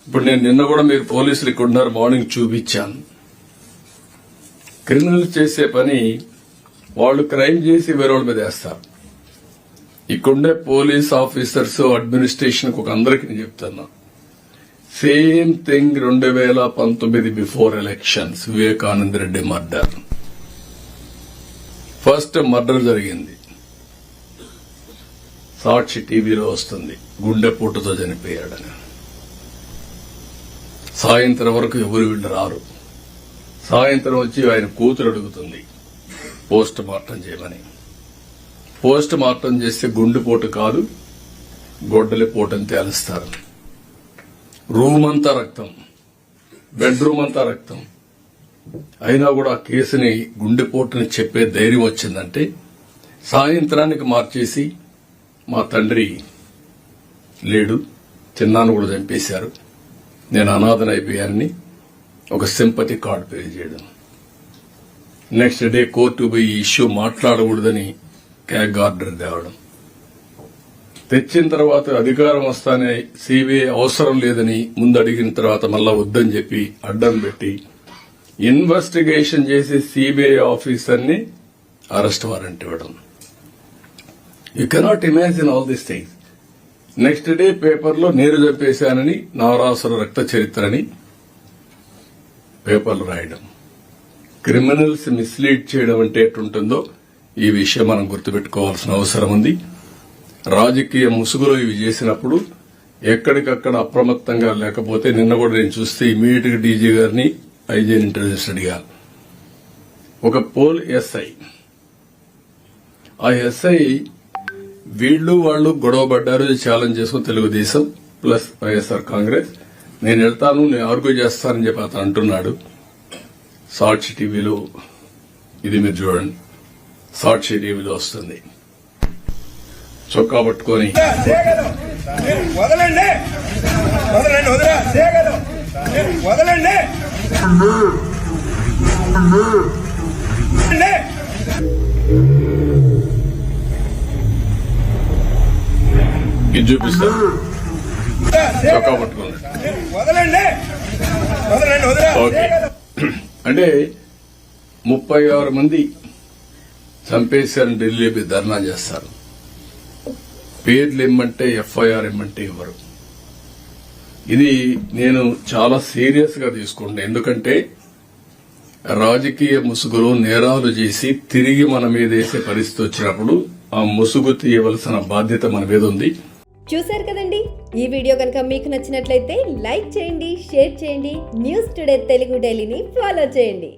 ఇప్పుడు నేను నిన్న కూడా మీరు పోలీసులు ఇక్కడ ఉన్నారు, మార్నింగ్ చూపించాను. క్రిమినల్ చేసే పని వాళ్ళు క్రైమ్ చేసి వేరే వాళ్ళ మీద వేస్తారు. ఇక్కడుండే పోలీస్ ఆఫీసర్స్ అడ్మినిస్ట్రేషన్ ఒక అందరికీ నేను చెప్తున్నా, same thing 2019 before elections Vivekananda Reddy murder. First murder జరిగింది, సాక్షి టీవీలో వస్తుంది, గుండెపోటుతో చనిపోయాడని. సాయంత్రం వరకు ఎవరు వీళ్ళు రారు. సాయంత్రం వచ్చి ఆయన కూతురు అడుగుతుంది పోస్ట్ మార్టం చేయమని. పోస్ట్ మార్టం చేస్తే గుండెపోటు కాదు, గొడ్డలిపోటు అని తేలుస్తారు. రూమ్ అంతా రక్తం, బెడ్రూమ్ అంతా రక్తం. అయినా కూడా ఆ కేసుని గుండెపోటుని చెప్పే ధైర్యం వచ్చిందంటే సాయంత్రానికి మార్చేసి మా తండ్రి లేడు, చిన్నాను కూడా చంపేశారు, నేను అనాథనైపోయానని ఒక సింపతి కార్డు పే చేయడం. నెక్స్ట్ డే కోర్టు పోయి ఇష్యూ మాట్లాడకూడదని క్యాగ్ ఆర్డర్ తేవడం. తెచ్చిన తర్వాత అధికారం వస్తానే సిబిఐ అవసరం లేదని ముందు అడిగిన తర్వాత మళ్ళా వద్దని చెప్పి అడ్డం పెట్టి ఇన్వెస్టిగేషన్ చేసి సిబిఐ ఆఫీసర్ని అరెస్ట్ వారెంట్ ఇవ్వడం. You cannot imagine all these things. Next day పేపర్లో నేను చంపేశానని, నారాసుర రక్త చరిత్రని పేపర్లు రాయడం. క్రిమినల్స్ మిస్లీడ్ చేయడం అంటే ఎట్టుంటుందో ఈ విషయం మనం గుర్తుపెట్టుకోవాల్సిన అవసరం ఉంది. రాజకీయ ముసుగులో ఇవి చేసినప్పుడు ఎక్కడికక్కడ అప్రమత్తంగా లేకపోతే, నిన్న కూడా నేను చూస్తే ఇమీడియట్ గా డీజీ గారిని ఐజీని ఇంటెలిజెన్స్ అడిగాను. ఒక పోల్ ఎస్ఐ, ఆ ఎస్ఐ వీళ్లు వాళ్ళు గొడవపడ్డారు, ఛాలెంజ్ చేసుకుని తెలుగుదేశం ప్లస్ వైఎస్ఆర్ కాంగ్రెస్, నేను వెళ్తాను, నేను ఆర్గ్యూ చేస్తానని చెప్పి అతను అంటున్నాడు. సాక్షి టీవీలో ఇది మీరు చూడండి, సాక్షి టీవీలో వస్తుంది. చొక్కా పట్టుకొని వదలండి వదలండి వదలండి ఇది చూపిస్తారు, చొక్కా పట్టుకోండి. వదలండి ఓకే, అంటే 36 మంది చంపేశారని ఢిల్లీ ధర్నా చేస్తారు. పేర్లు ఇమ్మంటే ఎఫ్ఐఆర్ ఇమ్మంటే ఇవ్వరు. ఇది నేను చాలా సీరియస్ గా తీసుకుంటాను. ఎందుకంటే రాజకీయ ముసుగులో నేరాలు చేసి తిరిగి మన మీద వేసే పరిస్థితి వచ్చినప్పుడు ఆ ముసుగు తీయవలసిన బాధ్యత మన మీద ఉంది. చూశారు కదండి, ఈ వీడియో కనుక మీకు నచ్చినట్లయితే లైక్ చేయండి, షేర్ చేయండి, న్యూస్ టుడే తెలుగు డైలీని ఫాలో చేయండి.